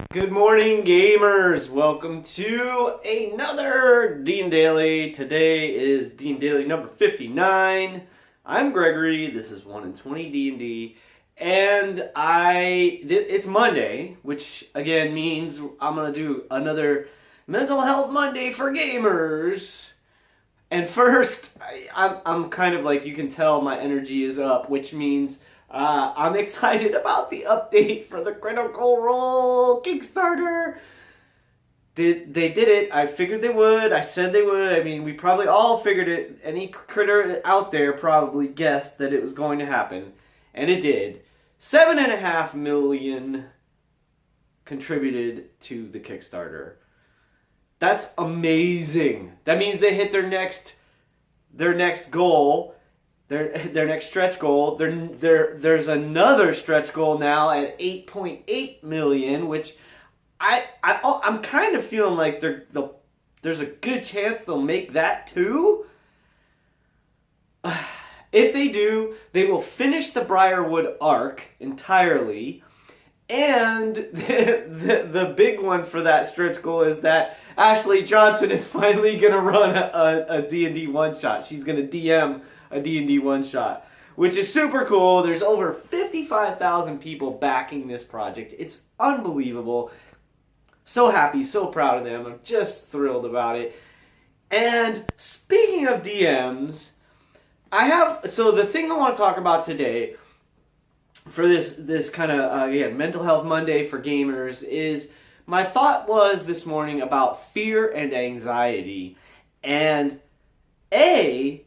Good morning, gamers. Welcome to another DnDaily. Today is DnDaily number 59. I'm Gregory. This is 1 in 20 D&D. And it's Monday, which again means I'm going to do another Mental Health Monday for gamers. And first, I'm kind of like, you can tell my energy is up, which means I'm excited about the update for the Critical Role Kickstarter. They did it. I figured they would. I said they would. I mean, we probably all figured it. Any critter out there probably guessed that it was going to happen. And it did. 7.5 million contributed to the Kickstarter. That's amazing. That means they hit their next goal. Their next stretch goal. There's another stretch goal now at 8.8 million, which I'm kind of feeling like there's a good chance they'll make that too. If they do, they will finish the Briarwood arc entirely. And the big one for that stretch goal is that Ashley Johnson is finally going to run a D&D one-shot. She's going to DM a D&D one-shot, which is super cool. There's over 55,000 people backing this project. It's unbelievable. So happy, so proud of them. I'm just thrilled about it. And speaking of DMs, so the thing I want to talk about today for this kind of, again, Mental Health Monday for gamers is my thought was this morning about fear and anxiety and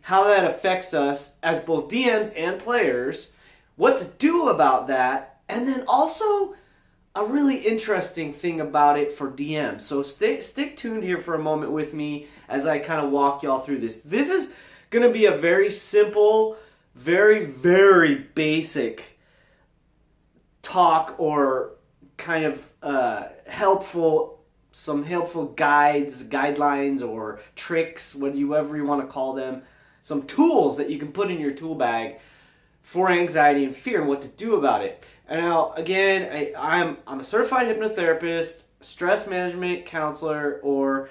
how that affects us as both DMs and players, what to do about that, and then also a really interesting thing about it for DMs. So stick tuned here for a moment with me as I kind of walk y'all through this. This is going to be a very simple, very, very basic talk or kind of some helpful guidelines or tricks, whatever you want to call them, some tools that you can put in your tool bag for anxiety and fear and what to do about it. And now, again, I'm a certified hypnotherapist, stress management counselor or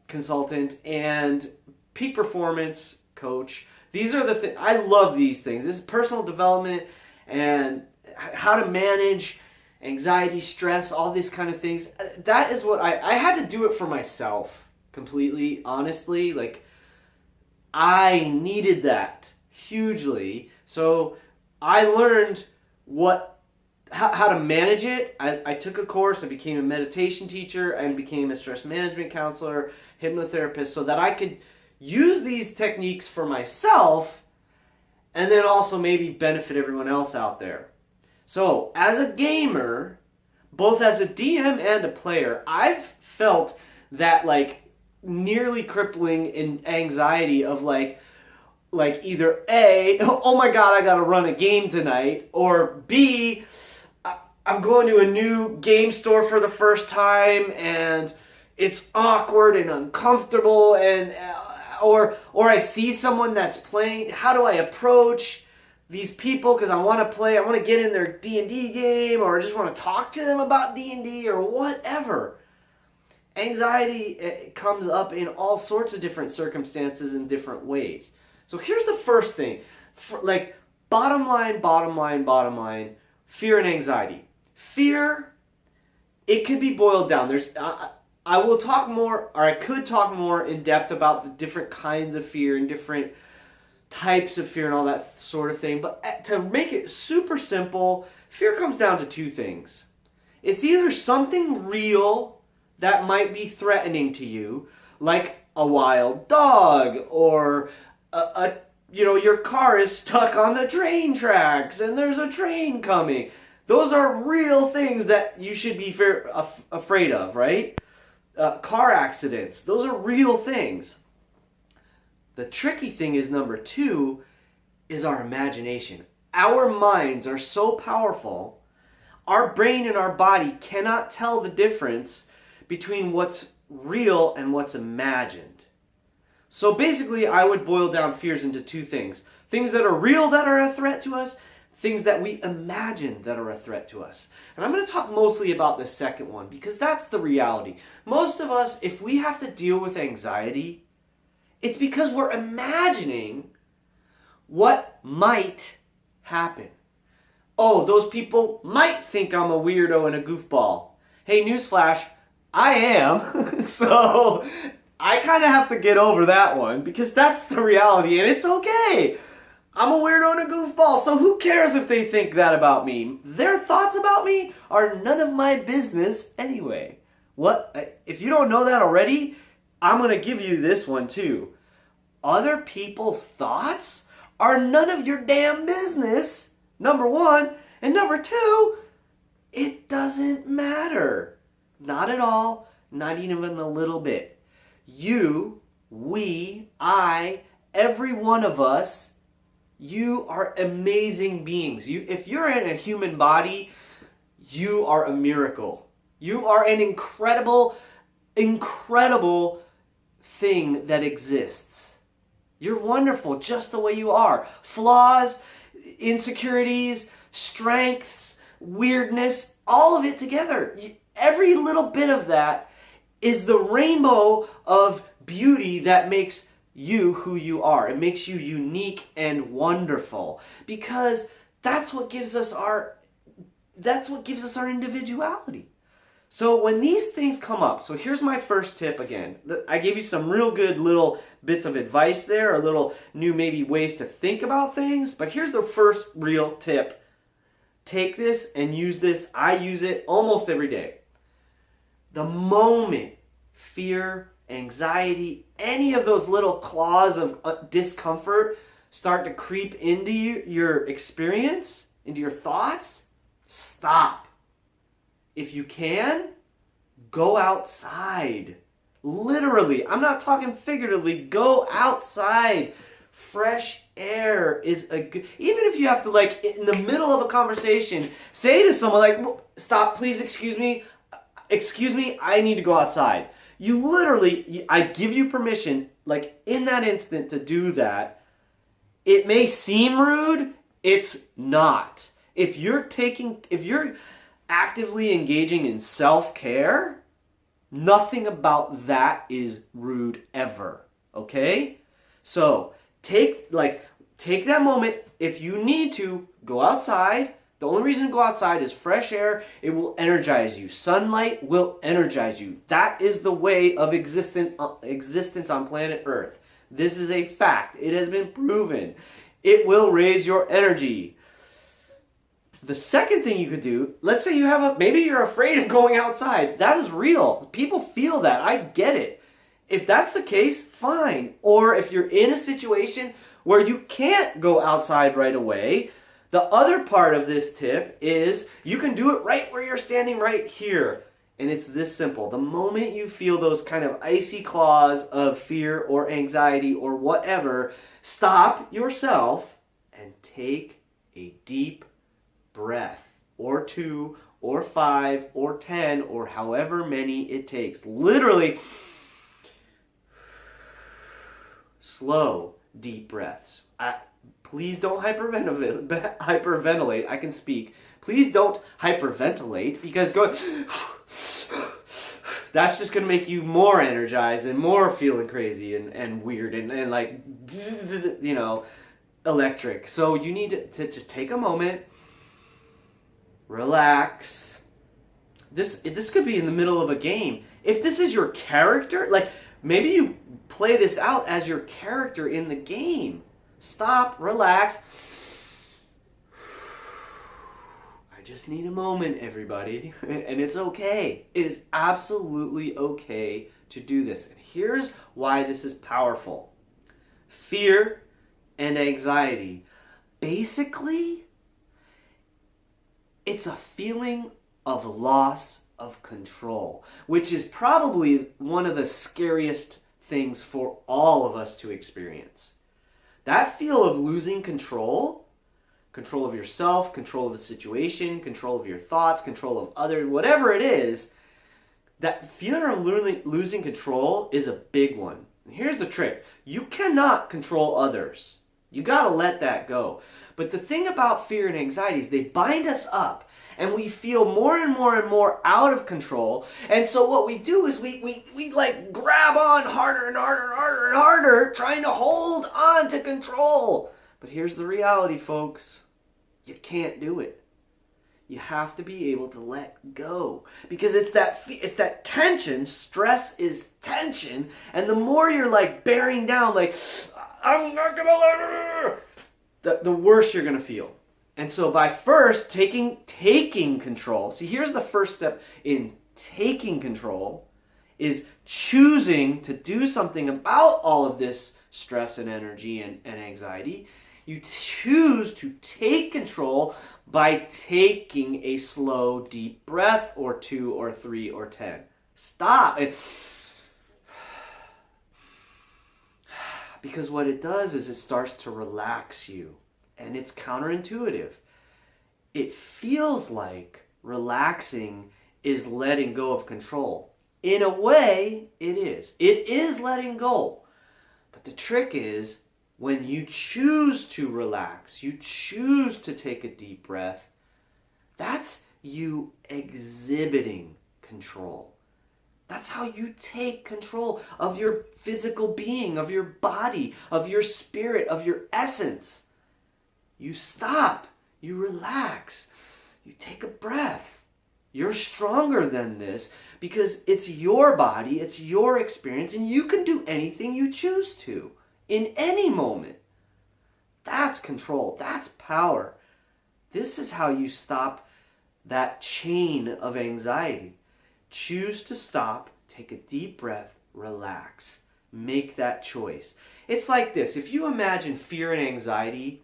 consultant, and peak performance coach. These are the things. I love these things. This is personal development and how to manage anxiety, stress, all these kind of things. That is what I had to do it for myself completely, honestly. Like, I needed that hugely. So I learned how to manage it. I took a course. I became a meditation teacher and became a stress management counselor, hypnotherapist, so that I could use these techniques for myself and then also maybe benefit everyone else out there. So, as a gamer, both as a DM and a player, I've felt that nearly crippling anxiety of like either A, oh my god, I gotta run a game tonight, or B, I'm going to a new game store for the first time and it's awkward and uncomfortable, and or I see someone that's playing. How do I approach these people because I want to get in their D&D game, or I just want to talk to them about D&D or whatever. Anxiety comes up in all sorts of different circumstances in different ways. So here's the first thing. Bottom line, fear and anxiety. Fear, it could be boiled down. I will talk more, or I could talk more in depth about the different kinds of fear and different types of fear and all that sort of thing. But to make it super simple, fear comes down to two things. It's either something real that might be threatening to you, like a wild dog, or your car is stuck on the train tracks and there's a train coming. Those are real things that you should be afraid of, right? Car accidents, those are real things. The tricky thing is number two is our imagination. Our minds are so powerful, our brain and our body cannot tell the difference between what's real and what's imagined. So basically, I would boil down fears into two things. Things that are real that are a threat to us, things that we imagine that are a threat to us. And I'm going to talk mostly about the second one because that's the reality. Most of us, if we have to deal with anxiety, it's because we're imagining what might happen. Oh, those people might think I'm a weirdo and a goofball. Hey, newsflash, I am. So I kind of have to get over that one because that's the reality and it's okay. I'm a weirdo and a goofball, so who cares if they think that about me? Their thoughts about me are none of my business anyway. What? If you don't know that already, I'm going to give you this one too. Other people's thoughts are none of your damn business, number one. And number two, it doesn't matter. Not at all, not even a little bit. You, we, I, every one of us, you are amazing beings. If you're in a human body, you are a miracle. You are an incredible, incredible thing that exists. You're wonderful just the way you are. Flaws, insecurities, strengths, weirdness, all of it together. Every little bit of that is the rainbow of beauty that makes you who you are. It makes you unique and wonderful because that's what gives us our individuality. So when these things come up, so here's my first tip again. I gave you some real good little bits of advice there, or little new maybe ways to think about things, but here's the first real tip. Take this and use this. I use it almost every day. The moment fear, anxiety, any of those little claws of discomfort start to creep into your experience, into your thoughts, stop. If you can, go outside. Literally, I'm not talking figuratively, go outside. Fresh air is a good, even if you have to, like, in the middle of a conversation, say to someone like, stop, please, excuse me, I need to go outside. You literally, I give you permission, like in that instant, to do that. It may seem rude, it's not. If you're actively engaging in self-care, nothing about that is rude ever, okay? So, take that moment. If you need to, go outside. The only reason to go outside is fresh air. It will energize you. Sunlight will energize you. That is the way of existence on planet Earth. This is a fact. It has been proven. It will raise your energy. The second thing you could do, let's say maybe you're afraid of going outside. That is real. People feel that. I get it. If that's the case, fine. Or if you're in a situation where you can't go outside right away, the other part of this tip is you can do it right where you're standing right here. And it's this simple. The moment you feel those kind of icy claws of fear or anxiety or whatever, stop yourself and take a deep breath, or 2, or 5, or 10, or however many it takes. Literally, slow, deep breaths. Please don't hyperventilate. I can speak. Please don't hyperventilate, because that's just going to make you more energized and more feeling crazy and weird and like, electric. So you need to just take a moment, relax. This could be in the middle of a game. If this is your character, like maybe you play this out as your character in the game. Stop, relax. I just need a moment, everybody. And it's okay. It is absolutely okay to do this. And here's why this is powerful. Fear and anxiety. Basically, it's a feeling of loss of control, which is probably one of the scariest things for all of us to experience. That feel of losing control of yourself, control of the situation, control of your thoughts, control of others, whatever it is, that feeling of losing control is a big one. And here's the trick. You cannot control others. You got to let that go. But the thing about fear and anxiety is they bind us up, and we feel more and more and more out of control. And so what we do is we like grab on harder and harder and harder and harder, trying to hold on to control. But here's the reality, folks. You can't do it. You have to be able to let go, because it's that tension. Stress is tension, and the more you're like bearing down, like I'm not gonna let it, the worse you're gonna feel. And so by first taking control, see, here's the first step in taking control, is choosing to do something about all of this stress and energy and anxiety. You choose to take control by taking a slow, deep breath, or 2 or 3 or 10. Stop. Because what it does is it starts to relax you. And it's counterintuitive. It feels like relaxing is letting go of control. In a way, it is. It is letting go. But the trick is, when you choose to relax, you choose to take a deep breath, that's you exhibiting control. That's how you take control of your physical being, of your body, of your spirit, of your essence. You stop, you relax, you take a breath. You're stronger than this because it's your body, it's your experience, and you can do anything you choose to in any moment. That's control, that's power. This is how you stop that chain of anxiety. Choose to stop, take a deep breath, relax. Make that choice. It's like this. If you imagine fear and anxiety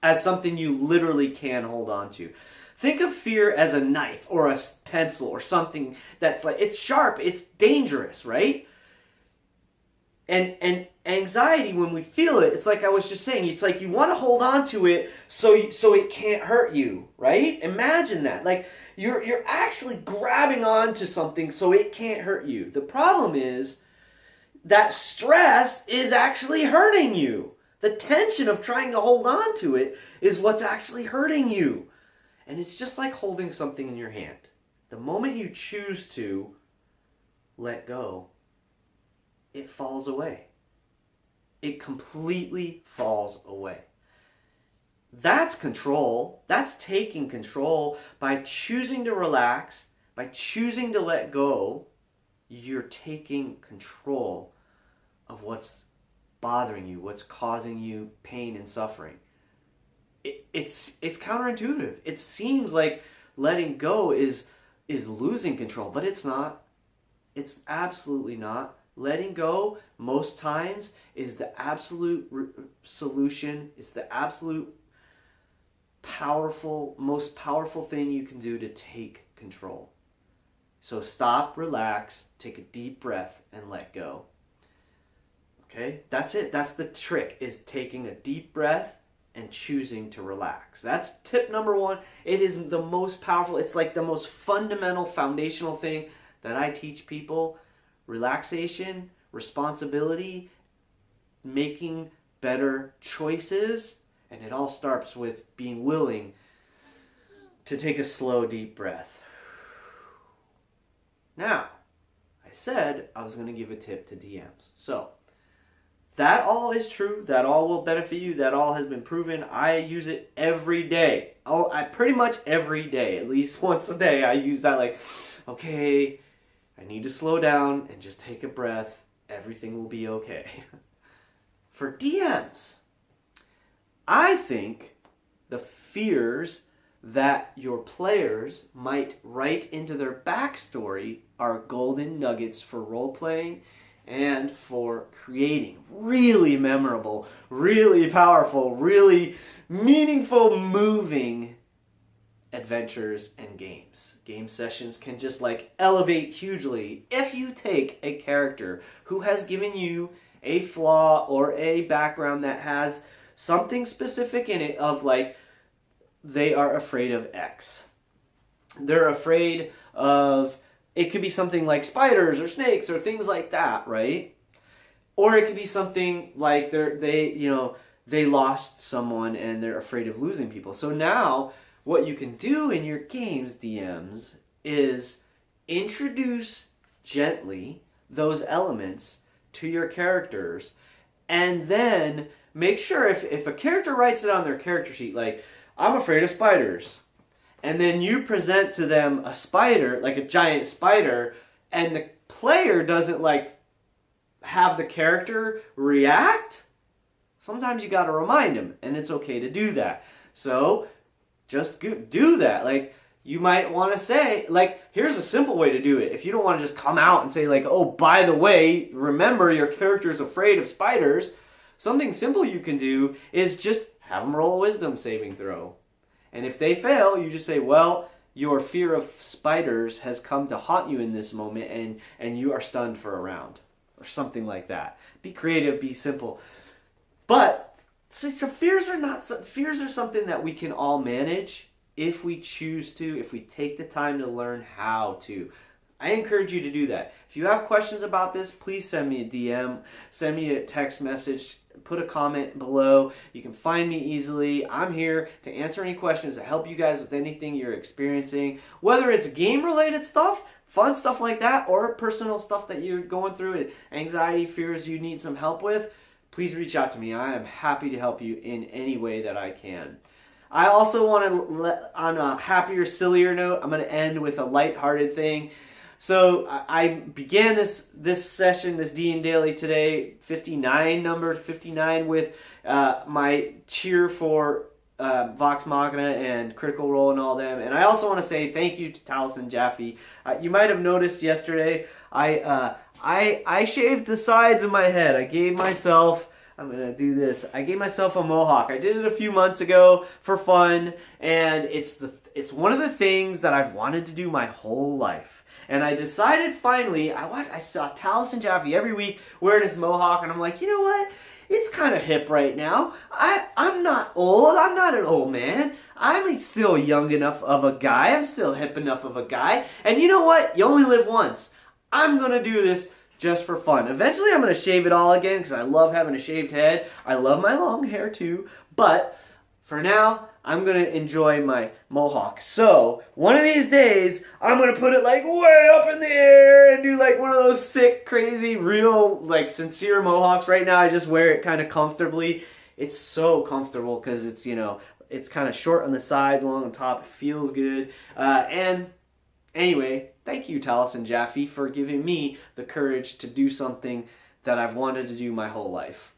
as something you literally can hold on to. Think of fear as a knife or a pencil or something that's like, it's sharp, it's dangerous, right? And anxiety, when we feel it, it's like I was just saying, it's like you want to hold on to it so it can't hurt you, right? Imagine that. Like you're actually grabbing onto something so it can't hurt you. The problem is that stress is actually hurting you. The tension of trying to hold on to it is what's actually hurting you. And it's just like holding something in your hand. The moment you choose to let go, it falls away. It completely falls away. That's control. That's taking control. By choosing to relax, by choosing to let go, you're taking control of what's bothering you, what's causing you pain and suffering. It's counterintuitive. It seems like letting go is losing control, but it's not. It's absolutely not. Letting go, most times, is the absolute solution. It's the absolute most powerful thing you can do to take control. So stop, relax, take a deep breath, and let go. Okay, that's it. That's the trick, is taking a deep breath and choosing to relax. That's tip number 1. It is the most powerful. It's like the most fundamental, foundational thing that I teach people. Relaxation, responsibility, making better choices, and it all starts with being willing to take a slow, deep breath. Now, I said I was going to give a tip to DMs. So, that all is true. That all will benefit you. That all has been proven. I use it every day. Oh, I pretty much every day. At least once a day I use that, like, okay, I need to slow down and just take a breath. Everything will be okay. For DMs, I think the fears that your players might write into their backstory are golden nuggets for role-playing and for creating really memorable, really powerful, really meaningful, moving adventures and games. Game sessions can just like elevate hugely if you take a character who has given you a flaw or a background that has something specific in it, of like, they are afraid of X. They're afraid of, it could be something like spiders or snakes or things like that, right? Or it could be something like they lost someone and they're afraid of losing people. So now what you can do in your games, DMs, is introduce gently those elements to your characters, and then make sure if a character writes it on their character sheet, like, I'm afraid of spiders, and then you present to them a spider, like a giant spider, and the player doesn't like have the character react, sometimes you got to remind them, and it's okay to do that. So just do that. Like, you might want to say, like, here's a simple way to do it. If you don't want to just come out and say, like, oh, by the way, remember your character's afraid of spiders, something simple you can do is just have them roll a wisdom saving throw. And if they fail, you just say, well, your fear of spiders has come to haunt you in this moment, and you are stunned for a round. Or something like that. Be creative, be simple. But so fears are something that we can all manage if we choose to, if we take the time to learn how to. I encourage you to do that. If you have questions about this, please send me a DM, send me a text message, put a comment below. You can find me easily. I'm here to answer any questions, to help you guys with anything you're experiencing, whether it's game-related stuff, fun stuff like that, or personal stuff that you're going through, anxiety, fears you need some help with. Please reach out to me. I am happy to help you in any way that I can. I also want to, on a happier, sillier note, I'm going to end with a lighthearted thing. So I began this session, this DnDaily today, 59, number 59, with my cheer for Vox Machina and Critical Role and all them. And I also want to say thank you to Taliesin Jaffe. You might have noticed yesterday, I shaved the sides of my head. I gave myself... I'm going to do this. I gave myself a mohawk. I did it a few months ago for fun, and it's one of the things that I've wanted to do my whole life. And I decided finally, I saw Taliesin Jaffe every week wearing his mohawk, and I'm like, you know what? It's kind of hip right now. I'm not old. I'm not an old man. I'm still young enough of a guy. I'm still hip enough of a guy. And you know what? You only live once. I'm going to do this just for fun. Eventually I'm going to shave it all again because I love having a shaved head. I love my long hair too. But for now, I'm going to enjoy my mohawk. So one of these days, I'm going to put it like way up in the air and do like one of those sick, crazy, real, like sincere mohawks. Right now I just wear it kind of comfortably. It's so comfortable because it's, you know, it's kind of short on the sides, long on top. It feels good. And anyway, thank you, Taliesin Jaffe, for giving me the courage to do something that I've wanted to do my whole life.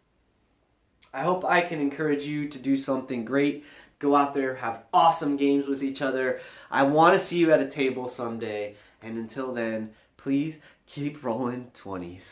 I hope I can encourage you to do something great. Go out there, have awesome games with each other. I want to see you at a table someday. And until then, please keep rolling 20s.